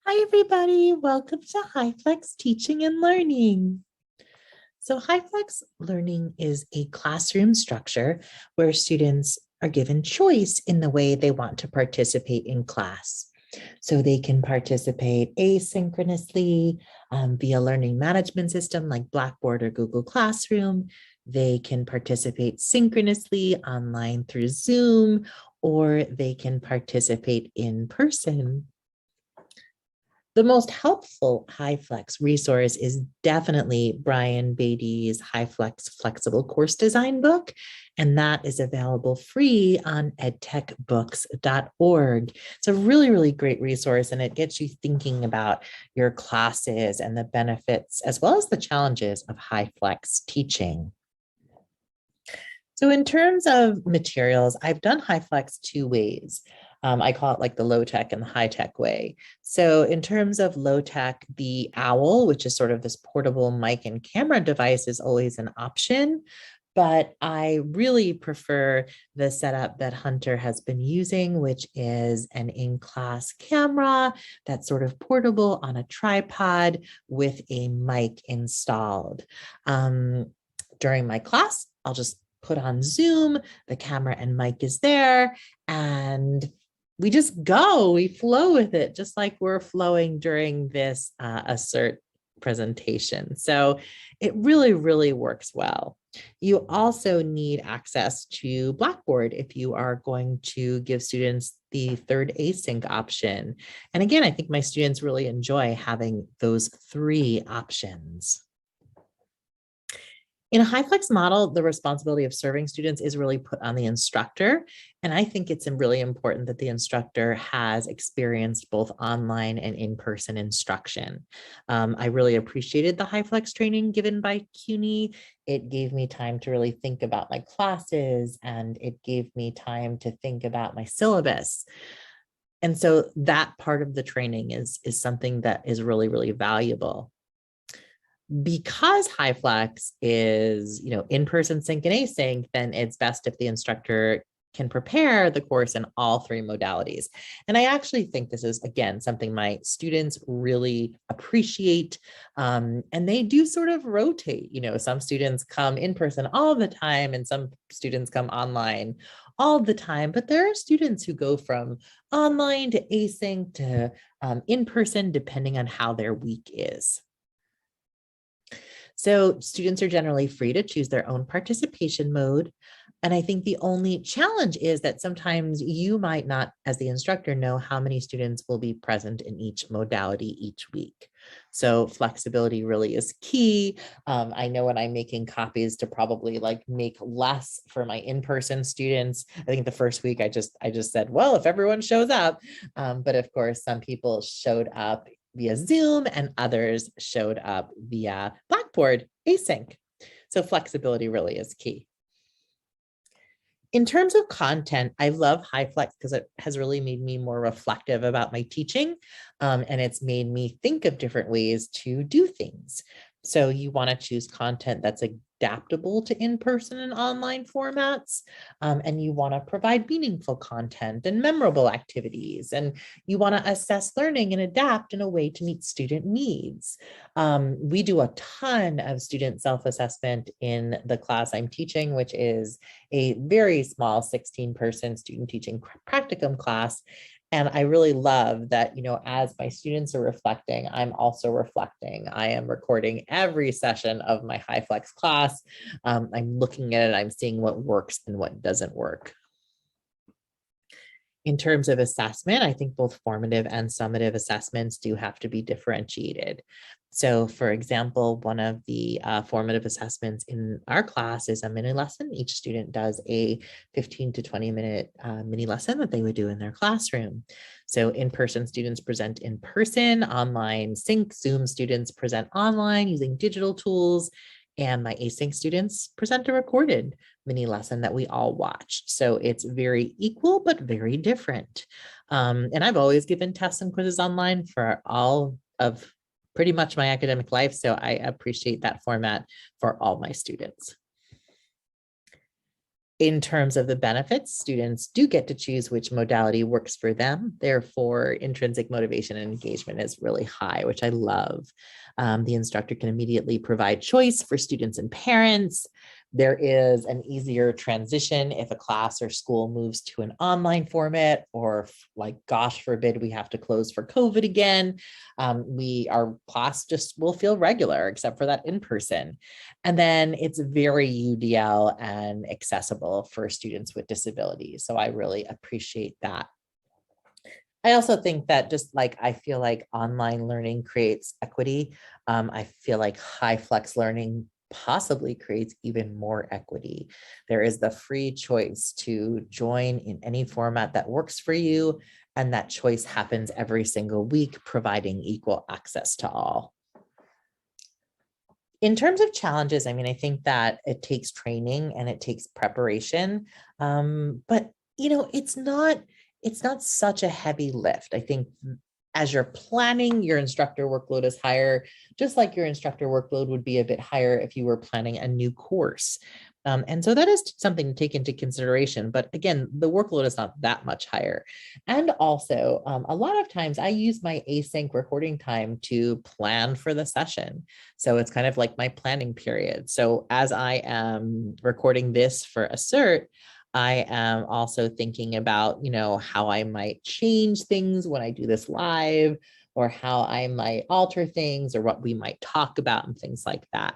Hi, everybody. Welcome to HyFlex Teaching and Learning. So, HyFlex Learning is a classroom structure where students are given choice in the way they want to participate in class. So, they can participate asynchronously via learning management system like Blackboard or Google Classroom. They can participate synchronously online through Zoom, or they can participate in person. The most helpful HyFlex resource is definitely Brian Beatty's HyFlex Flexible Course Design book, and that is available free on edtechbooks.org. It's a really, really great resource, and it gets you thinking about your classes and the benefits as well as the challenges of HyFlex teaching. So in terms of materials, I've done HyFlex two ways. I call it like the low tech and the high tech way. So in terms of low tech, the Owl, which is sort of this portable mic and camera device, is always an option. But I really prefer the setup that Hunter has been using, which is an in-class camera that's sort of portable on a tripod with a mic installed. During my class, I'll just put on Zoom, the camera and mic is there, and we just go, we flow with it, just like we're flowing during this assert presentation. So it really, really works well. You also need access to Blackboard if you are going to give students the third async option. And again, I think my students really enjoy having those three options. In a HyFlex model, the responsibility of serving students is really put on the instructor. And I think it's really important that the instructor has experienced both online and in-person instruction. I really appreciated the HyFlex training given by CUNY. It gave me time to really think about my classes, and it gave me time to think about my syllabus. And so that part of the training is something that is really, really valuable. Because HyFlex is, in-person sync and async, then it's best if the instructor can prepare the course in all three modalities. And I actually think this is, again, something my students really appreciate. And they do sort of rotate. Some students come in person all the time, and some students come online all the time. But there are students who go from online to async to in person, depending on how their week is. So students are generally free to choose their own participation mode. And I think the only challenge is that sometimes you might not, as the instructor, know how many students will be present in each modality each week. So flexibility really is key. I know when I'm making copies to probably make less for my in-person students. I think the first week I just said, well, if everyone shows up, but of course some people showed up via Zoom and others showed up via Blackboard async. So flexibility really is key. In terms of content, I love HyFlex because it has really made me more reflective about my teaching, and it's made me think of different ways to do things. So you want to choose content that's adaptable to in-person and online formats, and you want to provide meaningful content and memorable activities, and you want to assess learning and adapt in a way to meet student needs. We do a ton of student self-assessment in the class I'm teaching, which is a very small 16-person student teaching practicum class. And I really love that, as my students are reflecting, I'm also reflecting. I am recording every session of my HyFlex class. I'm looking at it, I'm seeing what works and what doesn't work. In terms of assessment, I think both formative and summative assessments do have to be differentiated. So for example, one of the formative assessments in our class is a mini lesson. Each student does a 15 to 20 minute mini lesson that they would do in their classroom. So in-person students present in person, online sync, Zoom students present online using digital tools, and my async students present a recorded mini lesson that we all watch. So it's very equal, but very different. And I've always given tests and quizzes online for all of pretty much my academic life. So I appreciate that format for all my students. In terms of the benefits, students do get to choose which modality works for them. Therefore, intrinsic motivation and engagement is really high, which I love. The instructor can immediately provide choice for students and parents. There is an easier transition if a class or school moves to an online format, or like, gosh forbid, we have to close for COVID again. Our class just will feel regular, except for that in person. And then it's very UDL and accessible for students with disabilities. So I really appreciate that. I also think that I feel like online learning creates equity. I feel like HyFlex learning possibly creates even more equity. There is the free choice to join in any format that works for you. And that choice happens every single week, providing equal access to all. In terms of challenges, I mean, I think that it takes training and it takes preparation, but it's not such a heavy lift. I think as you're planning, your instructor workload is higher, just like your instructor workload would be a bit higher if you were planning a new course. And so that is something to take into consideration. But again, the workload is not that much higher. And also, a lot of times I use my async recording time to plan for the session. So it's kind of like my planning period. So as I am recording this for a cert, I am also thinking about, how I might change things when I do this live, or how I might alter things, or what we might talk about and things like that.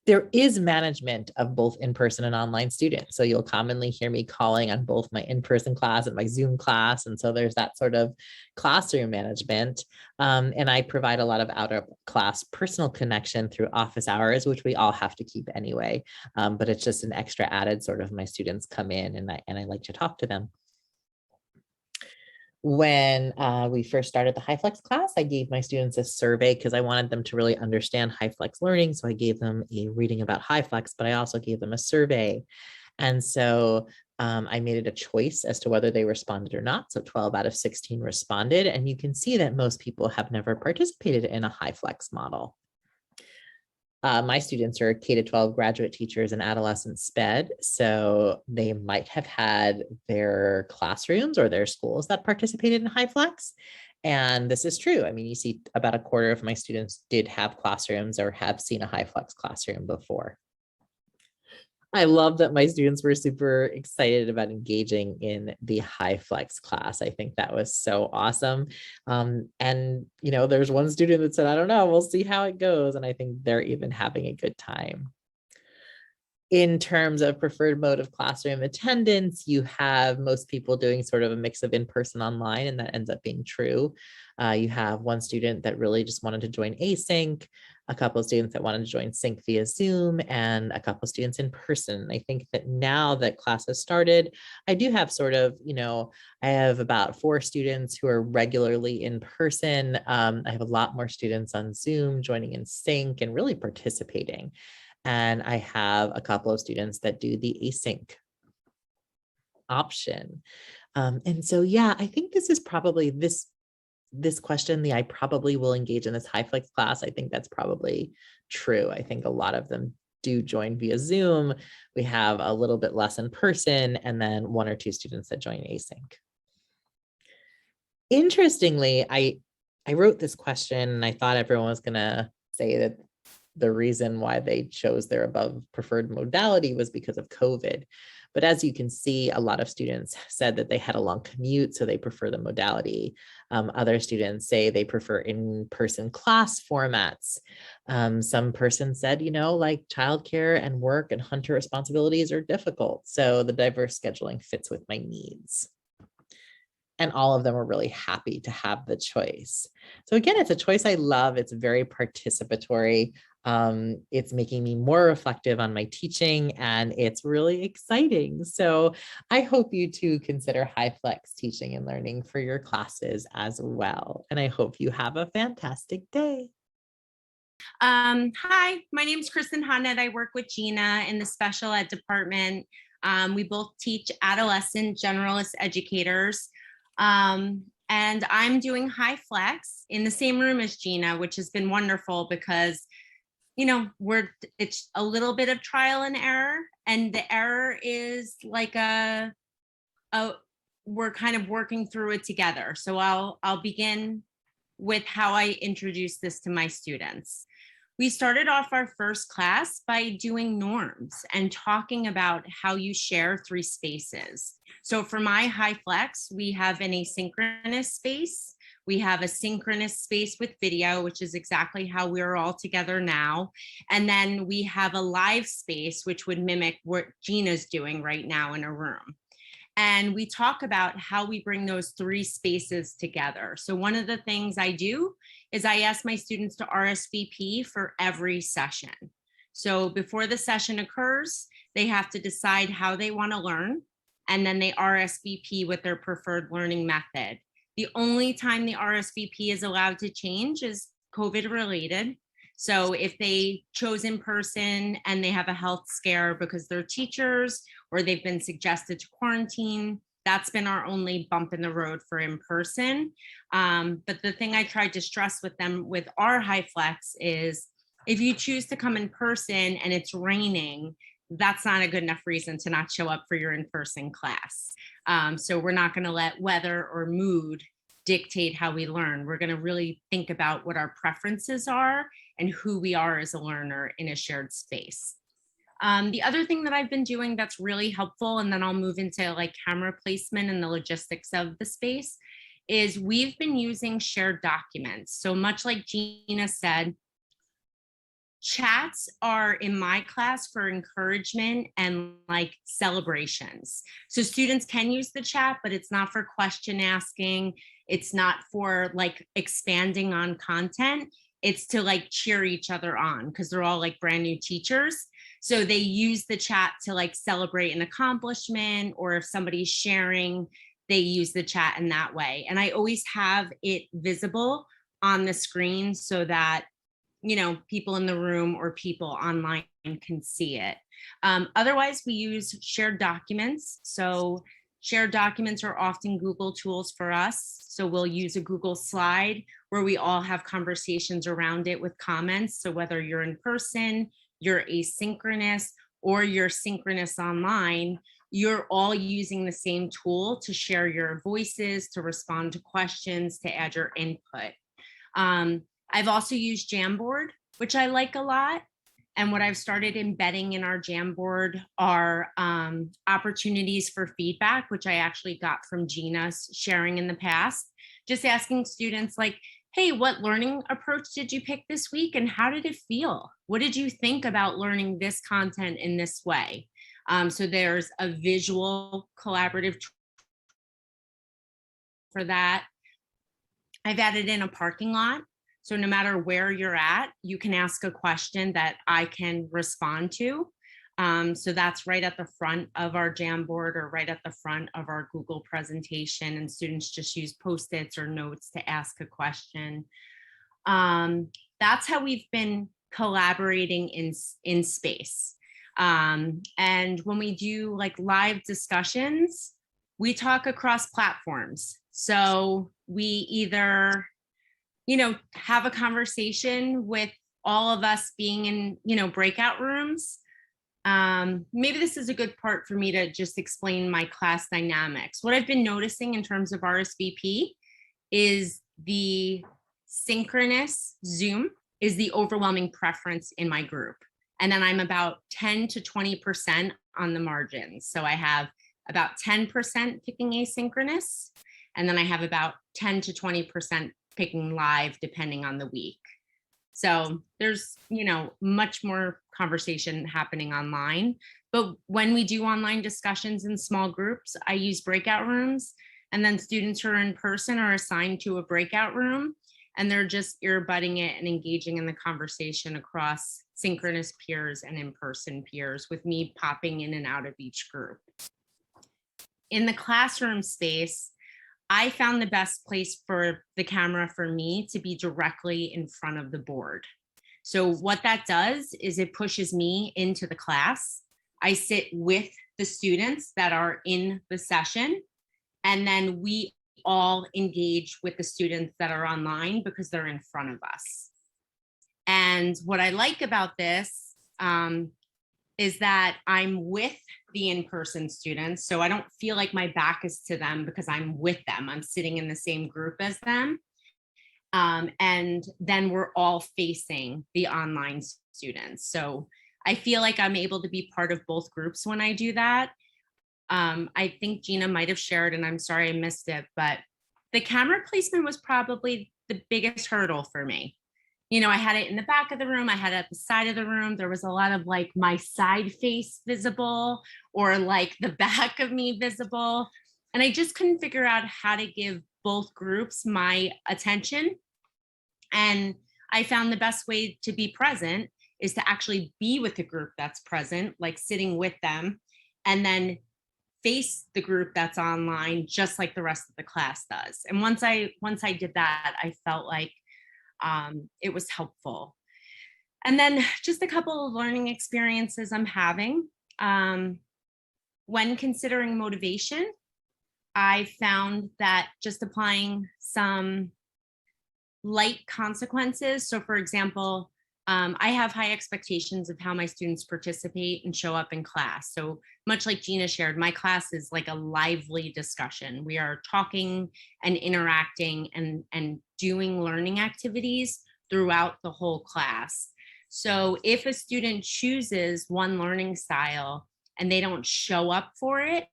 There is management of both in-person and online students. So you'll commonly hear me calling on both my in-person class and my Zoom class. And so there's that sort of classroom management. And I provide a lot of out-of-class personal connection through office hours, which we all have to keep anyway. But it's just an extra added sort of, my students come in and I like to talk to them. When we first started the HyFlex class, I gave my students a survey because I wanted them to really understand HyFlex learning. So I gave them a reading about HyFlex, but I also gave them a survey. And so I made it a choice as to whether they responded or not. So 12 out of 16 responded. And you can see that most people have never participated in a HyFlex model. My students are K-12 graduate teachers and adolescent SPED, so they might have had their classrooms or their schools that participated in HyFlex. And this is true. I mean, you see about a quarter of my students did have classrooms or have seen a HyFlex classroom before. I love that my students were super excited about engaging in the HyFlex class. I think that was so awesome. And, there's one student that said, I don't know, we'll see how it goes. And I think they're even having a good time. In terms of preferred mode of classroom attendance, you have most people doing sort of a mix of in-person online, and that ends up being true. You have one student that really just wanted to join async, a couple of students that wanted to join sync via Zoom, and a couple of students in person. I think that now that class has started, I do have sort of, I have about 4 students who are regularly in person. I have a lot more students on Zoom joining in sync and really participating. And I have a couple of students that do the async option. And so, yeah, I think this is probably this question, I probably will engage in this HyFlex class. I think that's probably true. I think a lot of them do join via Zoom. We have a little bit less in person, and then 1 or 2 students that join async. Interestingly, I wrote this question and I thought everyone was going to say that the reason why they chose their above preferred modality was because of COVID. But as you can see, a lot of students said that they had a long commute, so they prefer the modality. Other students say they prefer in-person class formats. Some person said, like childcare and work and hunter responsibilities are difficult, so the diverse scheduling fits with my needs. And all of them were really happy to have the choice. So again, it's a choice I love. It's very participatory. It's making me more reflective on my teaching, and it's really exciting. So I hope you too consider HyFlex teaching and learning for your classes as well. And I hope you have a fantastic day. Hi, my name is Kristen Hodnett. I work with Gina in the special ed department. We both teach adolescent generalist educators. And I'm doing HyFlex in the same room as Gina, which has been wonderful because it's a little bit of trial and error, and the error is like we're kind of working through it together. So I'll begin with how I introduce this to my students. We started off our first class by doing norms and talking about how you share 3 spaces. So for my HyFlex, we have an asynchronous space. We have a synchronous space with video, which is exactly how we're all together now. And then we have a live space, which would mimic what Gina's doing right now in a room. And we talk about how we bring those 3 spaces together. So one of the things I do is I ask my students to RSVP for every session. So before the session occurs, they have to decide how they want to learn, and then they RSVP with their preferred learning method. The only time the RSVP is allowed to change is COVID related. So if they chose in person and they have a health scare because they're teachers or they've been suggested to quarantine, that's been our only bump in the road for in person. But the thing I tried to stress with them with our HyFlex is if you choose to come in person and it's raining, that's not a good enough reason to not show up for your in-person class. So we're not going to let weather or mood dictate how we learn. We're going to really think about what our preferences are and who we are as a learner in a shared space. The other thing that I've been doing that's really helpful, and then I'll move into like camera placement and the logistics of the space, is we've been using shared documents. So much like Gina said, chats are in my class for encouragement and like celebrations. So students can use the chat, but it's not for question asking. It's not for like expanding on content. It's to like cheer each other on because they're all like brand new teachers. So they use the chat to like celebrate an accomplishment, or if somebody's sharing, they use the chat in that way. And I always have it visible on the screen so that people in the room or people online can see it. Otherwise, we use shared documents. So shared documents are often Google tools for us. So we'll use a Google slide where we all have conversations around it with comments. So whether you're in person, you're asynchronous, or you're synchronous online, you're all using the same tool to share your voices, to respond to questions, to add your input. I've also used Jamboard, which I like a lot. And what I've started embedding in our Jamboard are opportunities for feedback, which I actually got from Gina sharing in the past. Just asking students like, hey, what learning approach did you pick this week? And how did it feel? What did you think about learning this content in this way? So there's a visual collaborative for that. I've added in a parking lot. So no matter where you're at, you can ask a question that I can respond to. So that's right at the front of our Jamboard or right at the front of our Google presentation, and students just use Post-its or notes to ask a question. That's how we've been collaborating in space. And when we do like live discussions, we talk across platforms. So we either have a conversation with all of us being in, breakout rooms. Maybe this is a good part for me to just explain my class dynamics. What I've been noticing in terms of RSVP is the synchronous Zoom is the overwhelming preference in my group. And then I'm about 10 to 20% on the margins. So I have about 10% picking asynchronous, and then I have about 10 to 20% picking live depending on the week. So there's, much more conversation happening online. But when we do online discussions in small groups, I use breakout rooms, and then students who are in person are assigned to a breakout room, and they're just earbudding it and engaging in the conversation across synchronous peers and in-person peers, with me popping in and out of each group. In the classroom space, I found the best place for the camera for me to be directly in front of the board. So what that does is it pushes me into the class. I sit with the students that are in the session, and then we all engage with the students that are online because they're in front of us. And what I like about this is that I'm with the in-person students. So I don't feel like my back is to them because I'm with them. I'm sitting in the same group as them. And then we're all facing the online students. So I feel like I'm able to be part of both groups when I do that. I think Gina might have shared, and I'm sorry I missed it, but the camera placement was probably the biggest hurdle for me. You know, I had it in the back of the room, I had it at the side of the room. There was a lot of like my side face visible or like the back of me visible. And I just couldn't figure out how to give both groups my attention. And I found the best way to be present is to actually be with the group that's present, like sitting with them, and then face the group that's online just like the rest of the class does. And once I did that, I felt like it was helpful. And then just a couple of learning experiences I'm having. When considering motivation, I found that just applying some light consequences. So for example, I have high expectations of how my students participate and show up in class. So much like Gina shared, my class is like a lively discussion. We are talking and interacting and doing learning activities throughout the whole class. So if a student chooses one learning style and they don't show up for it,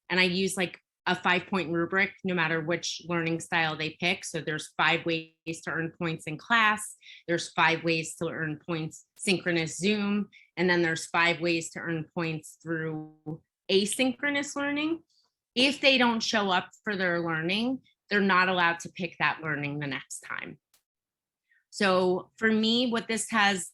and I use like a 5-point rubric, no matter which learning style they pick. So there's 5 ways to earn points in class. There's 5 ways to earn points synchronous Zoom. And then there's 5 ways to earn points through asynchronous learning. If they don't show up for their learning, they're not allowed to pick that learning the next time. So for me, what this has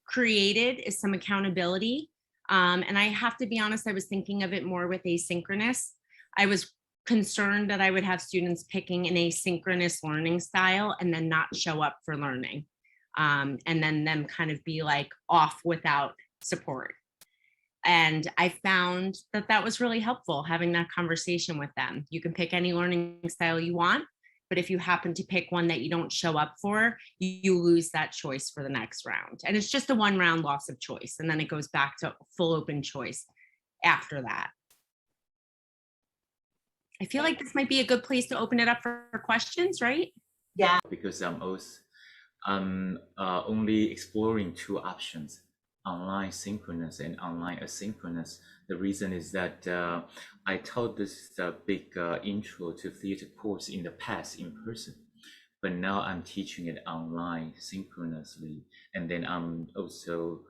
created is some accountability. And I have to be honest, I was thinking of it more with asynchronous. I was concerned that I would have students picking an asynchronous learning style and then not show up for learning. And then them kind of be like off without support. And I found that that was really helpful, having that conversation with them. You can pick any learning style you want, but if you happen to pick one that you don't show up for, you lose that choice for the next round. And it's just a 1-round loss of choice. And then it goes back to full open choice after that. I feel like this might be a good place to open it up for questions, right? Yeah. Because I'm also only exploring 2 options, online synchronous and online asynchronous. The reason is that I taught this big intro to theater course in the past in person, but now I'm teaching it online synchronously. And then I'm also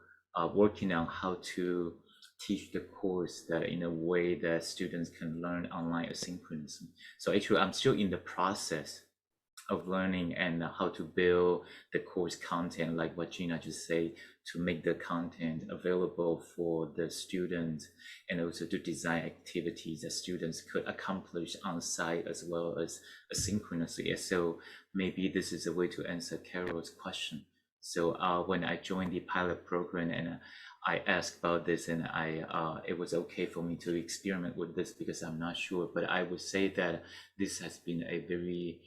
working on how to teach the course that in a way that students can learn online asynchronously. So actually I'm still in the process of learning and how to build the course content, like what Gina just said, to make the content available for the students, and also to design activities that students could accomplish on site as well as asynchronously. So maybe this is a way to answer Carol's question. So when I joined the pilot program and I asked about this, and it was okay for me to experiment with this because I'm not sure, but I would say that this has been a very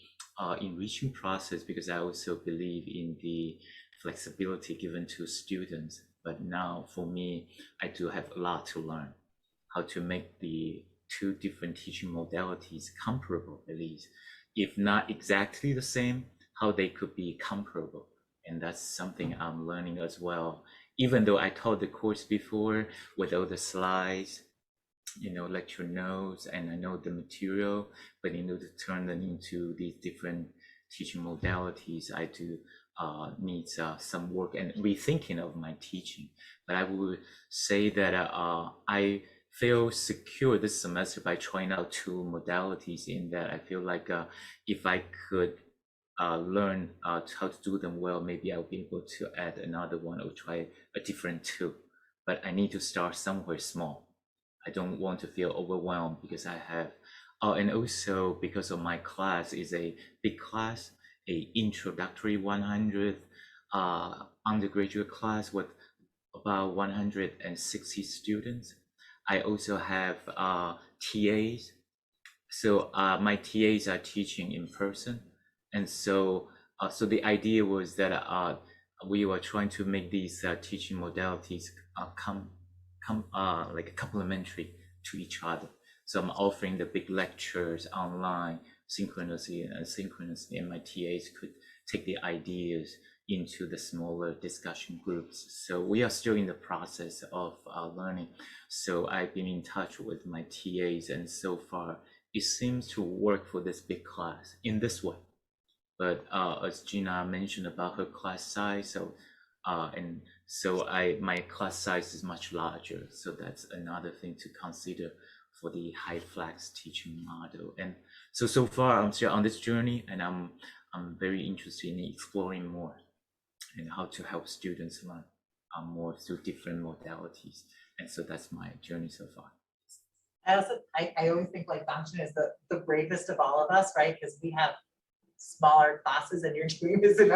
enriching process, because I also believe in the flexibility given to students. But now for me, I do have a lot to learn, how to make the 2 different teaching modalities comparable, at least, if not exactly the same, how they could be comparable. And that's something I'm learning as well. Even though I taught the course before with all the slides, lecture notes, and I know the material, but to turn them into these different teaching modalities, I do need some work and rethinking of my teaching. But I would say that I feel secure this semester by trying out 2 modalities, in that I feel like if I could learn how to do them well, maybe I'll be able to add another one or try a different 2. But I need to start somewhere small. I don't want to feel overwhelmed, because I have, and also because of my class is a big class, a introductory 100 undergraduate class with about 160 students. I also have TAs. So my TAs are teaching in person. And so the idea was that we were trying to make these teaching modalities like complementary to each other. So I'm offering the big lectures online synchronously and asynchronously, and my TAs could take the ideas into the smaller discussion groups. So we are still in the process of learning. So I've been in touch with my TAs, and so far it seems to work for this big class in this way. But as Gina mentioned about her class size, so my class size is much larger. So that's another thing to consider for the HyFlex teaching model. And so far I'm still on this journey, and I'm very interested in exploring more and how to help students learn more through different modalities. And so that's my journey so far. I always think like Dongshin is the bravest of all of us, right? Because we have smaller classes and you're doing this in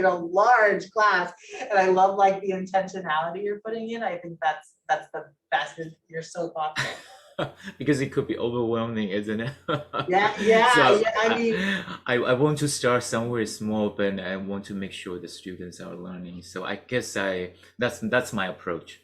a large class. And I love like the intentionality you're putting in. I think that's the best. You're so thoughtful. Because it could be overwhelming, isn't it? Yeah. So I mean, I want to start somewhere small, but I want to make sure the students are learning. So I guess that's my approach.